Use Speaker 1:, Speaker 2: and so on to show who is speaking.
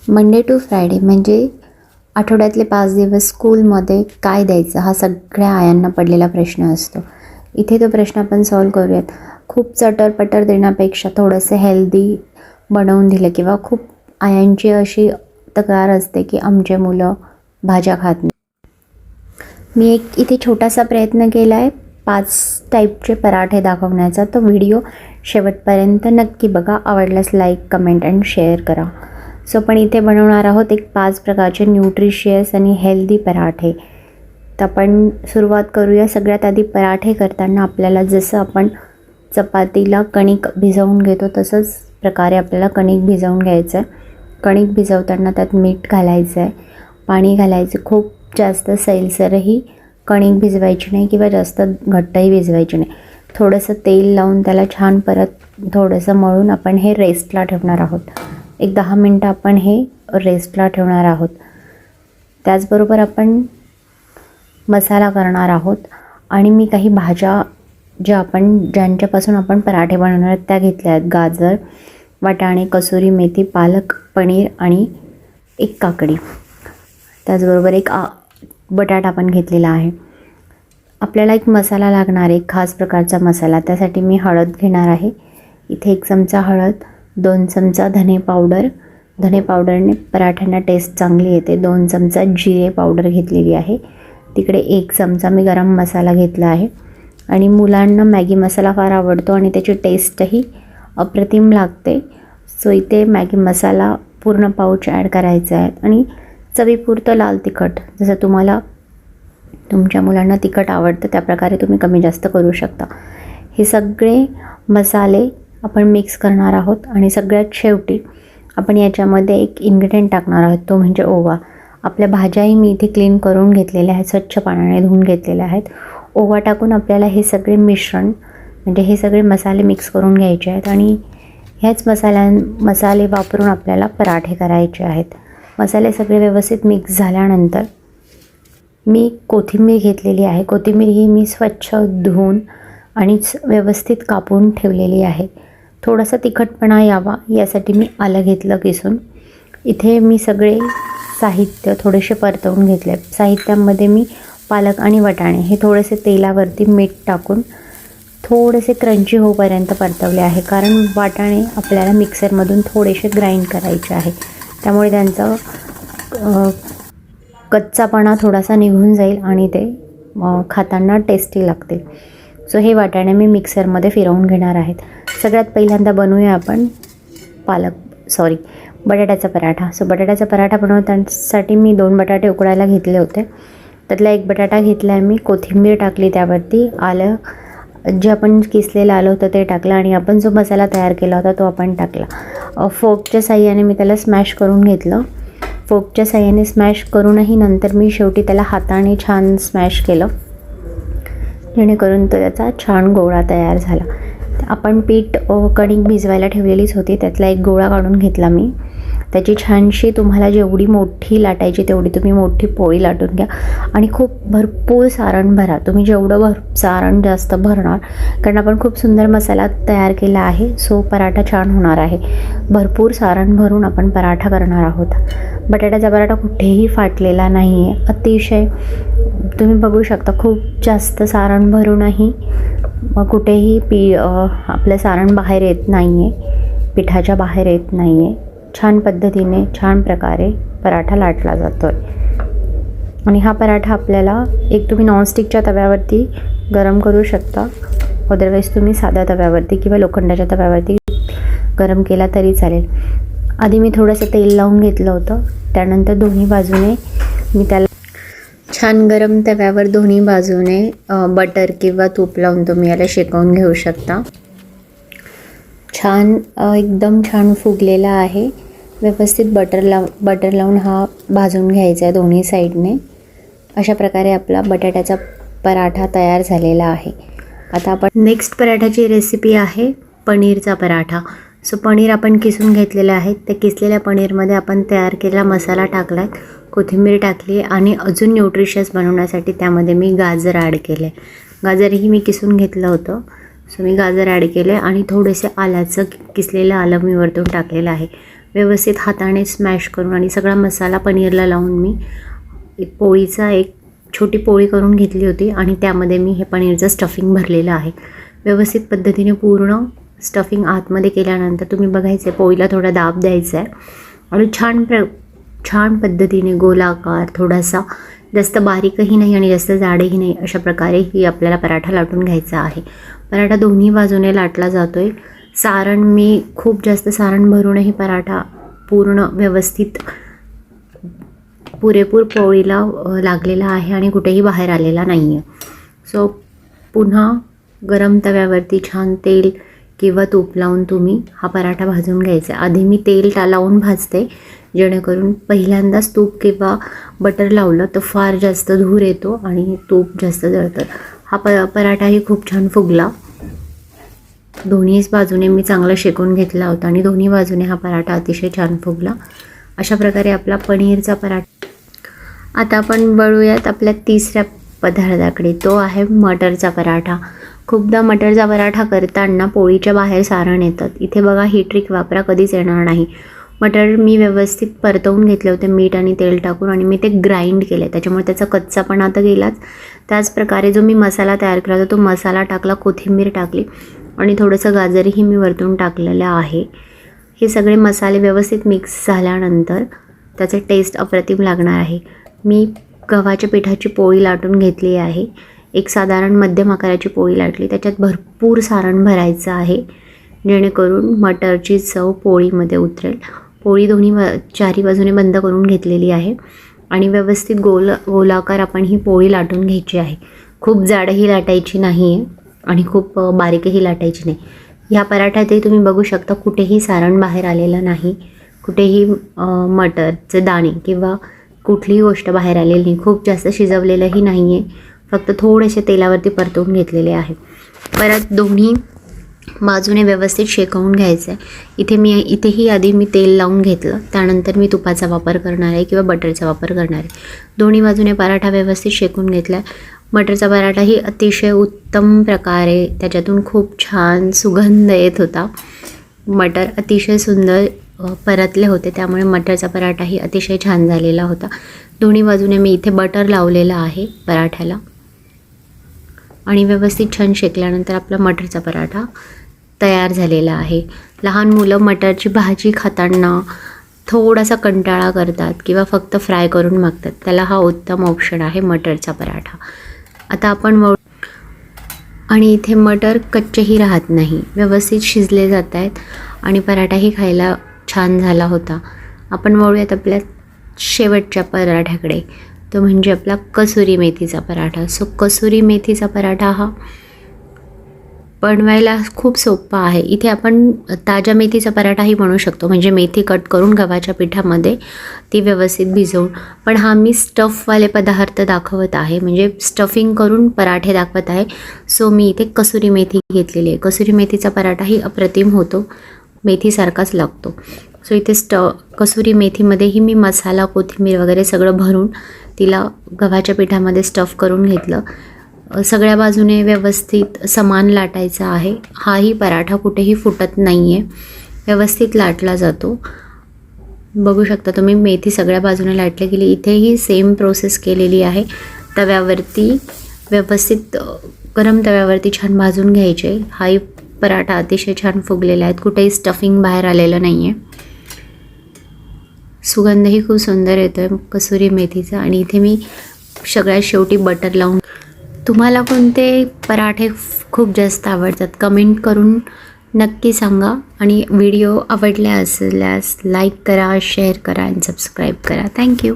Speaker 1: Monday to Friday म्हणजे आठवड्यातले 5 दिवस स्कूलमध्ये काय द्यायचं हा सगळ्या आयांना पडलेला प्रश्न असतो. इथे तो प्रश्न आपण सॉल्व करूयात. खूप चटरपटर देण्यापेक्षा थोडंसं हेल्दी बनवून दिलं किंवा खूप आयांची अशी तक्रार असते की आमचे मुलं भाज्या खात नाही. मी एक इथे छोटासा प्रयत्न केला आहे 5 टाईपचे पराठे दाखवण्याचा. तो व्हिडिओ शेवटपर्यंत नक्की बघा. आवडल्यास लाईक, कमेंट अँड शेअर करा. सो आपण इथे बनवणार आहोत एक 5 प्रकारचे न्यूट्रिशियस आणि हेल्दी पराठे. तर आपण सुरुवात करूया. सगळ्यात आधी पराठे करताना आपल्याला जसं आपण चपातीला कणिक भिजवून घेतो तसंच प्रकारे आपल्याला कणिक भिजवून घ्यायचं आहे. कणिक भिजवताना त्यात मीठ घालायचं आहे, पाणी घालायचं. खूप जास्त सैलसरही कणिक भिजवायची नाही किंवा जास्त घट्टही भिजवायची नाही. थोडंसं तेल लावून त्याला छान परत थोडंसं मळून आपण हे रेस्टला ठेवणार आहोत. एक 10 मिनटं आपण हे रेस्टला ठेवणार आहोत. त्याचबरोबर आपण मसाला करणार आहोत आणि मी काही भाज्या ज्यांच्यापासून आपण पराठे बनवणार आहेत त्या घेतल्या आहेत. गाजर, वाटाणे, कसुरी मेथी, पालक, पनीर आणि एक काकडी. त्याचबरोबर एक बटाटा पण घेतलेला आहे. आपल्याला एक मसाला लागणार आहे, खास प्रकारचा मसाला. त्यासाठी मी हळद घेणार आहे. इथे 1 चमचा हळद, 2 चमचा धने पावडर. धने पावडरने पराठ्यांना टेस्ट चांगली येते. 2 चमचा जिरे पावडर घेतलेली आहे. तिकडे 1 चमचा मी गरम मसाला घेतला आहे. आणि मुलांना मॅगी मसाला फार आवडतो आणि त्याची टेस्टही अप्रतिम लागते. सो इथे मॅगी मसाला पूर्ण पाऊच ॲड करायचा आहे. आणि चवीपुरतं लाल तिखट, जसं तुम्हाला तुमच्या मुलांना तिखट आवडतं त्याप्रकारे तुम्ही कमी जास्त करू शकता. हे सगळे मसाले आपण मिक्स करणार आहोत. आणि सगळ्यात शेवटी आपण याच्यामध्ये एक इन्ग्रेडियंट टाकणार आहोत, तो म्हणजे ओवा. आपल्या भाज्याही मी इथे क्लीन करून घेतलेल्या आहेत, स्वच्छ पाण्याने धुवून घेतलेल्या आहेत. ओवा टाकून आपल्याला हे सगळे मिश्रण म्हणजे हे सगळे मसाले मिक्स करून घ्यायचे आहेत. आणि ह्याच मसाले वापरून आपल्याला पराठे करायचे आहेत. मसाले सगळे व्यवस्थित मिक्स झाल्यानंतर मी कोथिंबीर घेतलेली आहे. कोथिंबीर ही मी स्वच्छ धुवून आणि व्यवस्थित कापून ठेवलेली आहे. थोडासा तिखटपणा यावा यासाठी मी आलं घेतलं किसून. इथे मी सगळे साहित्य थोडेसे परतवून घेतले. साहित्यामध्ये मी पालक आणि वाटाणे हे थोडेसे तेलावरती मीठ टाकून थोडेसे क्रंची होईपर्यंत परतवले आहे. कारण वाटाणे आपल्याला मिक्सरमधून थोडेसे ग्राइंड करायचे आहे, त्यामुळे त्यांचा कच्चापणा थोडासा निघून जाईल आणि ते खाताना टेस्टी लागतील. सो हे वाटाणे मी मिक्सरमध्ये फिरवून घेणार आहेत. सगळ्यात पहिल्यांदा बनवूया आपण बटाट्याचा पराठा. सो बटाट्याचा पराठा बनवण्यासाठी मी 2 बटाटे उकडायला घेतले होते. त्यातला 1 बटाटा घेतला आहे मी. कोथिंबीर टाकली, त्यावरती आलं जे आपण किसलेलं आलं होतं ते टाकलं आणि आपण जो मसाला तयार केला होता तो आपण टाकला. फोकच्या साह्याने मी त्याला स्मॅश करून घेतलं. फोकच्या साह्याने स्मॅश करूनही नंतर मी शेवटी त्याला हाताने छान स्मॅश केलं, जेणेकरून तो त्याचा छान गोळा तयार झाला. आपण कणिक भिजवायला ठेवलेलीच होती, त्यातला एक गोळा काढून घेतला मी. त्याची छानशी तुम्हाला जेवढी मोठी लाटायची तेवढी तुम्ही मोठी पोळी लाटून घ्या आणि खूप भरपूर सारण भरा. तुम्ही जेवढं सारण जास्त भरणार, कारण आपण खूप सुंदर मसाला तयार केला आहे, सो पराठा छान होणार आहे. भरपूर सारण भरून आपण पराठा करणार आहोत. बटाट्याचा पराठा कुठेही फाटलेला नाही आहे. अतिशय तुम्ही बघू शकता, खूप जास्त सारण भरूनही कुठेही आपलं सारण बाहेर येत नाही आहे, पिठाच्या बाहेर येत नाही आहे. छान पद्धतीने छान प्रकारे पराठा लाटला जातो आहे. आणि हा पराठा आपल्याला एक तुम्ही नॉनस्टिकच्या तव्यावरती गरम करू शकता, अदरवाईज तुम्ही साध्या तव्यावरती किंवा लोखंडाच्या तव्यावरती गरम केला तरी चालेल. आधी मी थोडंसं तेल लावून घेतलं होतं. त्यानंतर दोन्ही बाजूने मी त्याला छान गरम तव्यावर दोन्ही बाजूने बटर किंवा तूप लावून तुम्ही याला शेकवून घेऊ शकता. एकदम छान फुगलेला आहे. व्यवस्थित बटर लावून हा भाजून घ्यायचा आहे दोन्ही साईडने. अशा प्रकारे आपला बटाट्याचा पराठा तयार झालेला आहे. आता आपण नेक्स्ट पराठ्याची रेसिपी आहे पनीरचा पराठा. सो पनीर आपण किसून घेतलेलं आहे. त्या किसलेल्या पनीरमध्ये आपण तयार केलेला मसाला टाकला आहे, कोथिंबीर टाकली आणि अजून न्यूट्रिशियस बनवण्यासाठी त्यामध्ये मी गाजर ॲड केले. गाजरही मी किसून घेतलं होतं. सो मी गाजर ॲड केले आणि थोडेसे आल्याचं किसलेलं आलं मी वरतून टाकलेलं आहे. व्यवस्थित हाताने स्मॅश करून आणि सगळा मसाला पनीरला लावून मी पोळीचा एक छोटी पोळी करून घेतली होती आणि त्यामध्ये मी हे पनीरचं स्टफिंग भरलेलं आहे. व्यवस्थित पद्धतीने पूर्ण स्टफिंग आतमध्ये केल्यानंतर तुम्ही बघायचं आहे पोळीला थोडा दाब द्यायचा आहे आणि छान पद्धतीने गोलाकार, थोडासा जास्त बारीकही नाही आणि जास्त जाडही नाही, अशा प्रकारे ही आपल्याला पराठा लाटून घ्यायचा आहे. पराठा दोन्ही बाजूने लाटला जातो आहे. सारण मी खूप जास्त सारण भरूनही पराठा पूर्ण व्यवस्थित पुरेपूर पोळीला लागलेला आहे आणि कुठेही बाहेर आलेला नाही आहे. सो पुन्हा गरम तव्यावरती छान तेल किंवा तूप लावून तुम्ही हा पराठा भाजून घ्यायचा. आधी मी तेल लावून भाजते, जेणेकरून पहिल्यांदाच तूप किंवा बटर लावलं तर फार जास्त धूर येतो आणि तूप जास्त जळतं. हा पराठाही खूप छान फुगला. दोन्हीच बाजूने मी चांगला शेकून घेतला होता आणि दोन्ही बाजूने हा पराठा अतिशय छान फुगला. अशा प्रकारे आपला पनीरचा पराठा. आता आपण वळूयात आपल्या तिसऱ्या पदार्थाकडे, तो आहे मटरचा पराठा. खूपदा मटरचा पराठा करताना पोळीच्या बाहेर सारण येतात. इथे बघा, ही ट्रिक वापरा, कधीच येणार नाही. मटर मी व्यवस्थित परतवून घेतले होते मीठ आणि तेल टाकून आणि मी ते ग्राइंड केले, त्याच्यामुळे त्याचा कच्चापणा आता गेलाच. त्याचप्रकारे जो मी मसाला तयार केला होता तो मसाला टाकला, कोथिंबीर टाकली आणि थोडंसं गाजरही मी वरतून टाकलेलं आहे. हे सगळे मसाले व्यवस्थित मिक्स झाल्यानंतर त्याचे टेस्ट अप्रतिम लागणार आहे. मी गव्हाच्या पिठाची पोळी लाटून घेतली आहे. एक साधारण मध्यम आकाराची पोळी लाटली, त्याच्यात भरपूर सारण भरायचं आहे, जेणेकरून मटरची चव पोळीमध्ये उतरेल. पोळी चारी बाजूने बंद करून घेतलेली आहे आणि व्यवस्थित गोलाकार आपण ही पोळी लाटून घ्यायची आहे. खूप जाडही लाटायची नाही आहे आणि खूप बारीकही लाटायची नाही. ह्या पराठ्यातही तुम्ही बघू शकता कुठेही सारण बाहेर आलेलं नाही, कुठेही मटरचे दाणे किंवा कुठलीही गोष्ट बाहेर आलेली नाही. खूप जास्त शिजवलेलंही नाही आहे, फक्त थोडेसे तेलावरती परतवून घेतलेले आहे. परत दोन्ही बाजूने व्यवस्थित शेकवून घ्यायचं आहे. इथेही आधी मी तेल लावून घेतलं, त्यानंतर मी तुपाचा वापर करणार आहे किंवा बटरचा वापर करणार आहे. दोन्ही बाजूने पराठा व्यवस्थित शेकून घेतला. मटरचा पराठाही अतिशय उत्तम प्रकारे त्याच्यातून खूप छान सुगंध येत होता. मटर अतिशय सुंदर परतले होते, त्यामुळे मटरचा पराठाही अतिशय छान झालेला होता. दोन्ही बाजूने मी इथे बटर लावलेलं आहे पराठ्याला आणि व्यवस्थित छान शेकल्यानंतर आपला मटरचा पराठा तयार झालेला आहे. लहान मुलं मटरची भाजी खाताना थोडासा कंटाळा करतात किंवा फक्त फ्राय करून मागतात, त्याला हा उत्तम ऑप्शन आहे मटरचा पराठा. आता आपण आणि इथे मटर कच्चेही राहत नाही, व्यवस्थित शिजले जात आहेत आणि पराठाही खायला छान झाला होता. आपण वळूयात आपल्या शेवटच्या पराठ्याकडे, तो म्हणजे आपला कसुरी मेथीचा पराठा. सो कसुरी मेथीचा पराठा हा बनवायला खूप सोपा आहे. इथे आपण ताज्या मेथीचा पराठाही बनवू शकतो, म्हणजे मेथी कट करून गव्हाच्या पिठामध्ये ती व्यवस्थित भिजवून. पण हा मी स्टफवाले पदार्थ दाखवत आहे, म्हणजे स्टफिंग करून पराठे दाखवत आहे. सो मी इथे कसुरी मेथी घेतलेली आहे. कसुरी मेथीचा पराठाही अप्रतिम होतो, मेथीसारखाच लागतो. सो इथे कसुरी मेथीमध्येही मी मसाला, कोथिंबीर वगैरे सगळं भरून तिला गव्हाच्या पिठामध्ये स्टफ करून घेतलं. सगळ्या बाजूने व्यवस्थित समान लाटायचा आहे. हाही पराठा कुठेही फुटत नाही आहे, व्यवस्थित लाटला जातो. बघू शकता तुम्ही, मेथी सगळ्या बाजूने लाटली गेली. इथेही सेम प्रोसेस केलेली आहे. तव्यावरती व्यवस्थित गरम तव्यावरती छान भाजून घ्यायचे. हाही पराठा अतिशय छान फुगलेला आहे, कुठेही स्टफिंग बाहेर आलेलं नाही आहे. सुगंधही खूप सुंदर येतो आहे कसुरी मेथीचा. आणि इथे मी सगळ्यात शेवटी बटर लावून. तुम्हाला कोणते पराठे खूप जास्त आवडतात कमेंट करून नक्की सांगा. आणि व्हिडिओ आवडला असल्यास लाईक करा, शेअर करा आणि सबस्क्राईब करा. थँक्यू.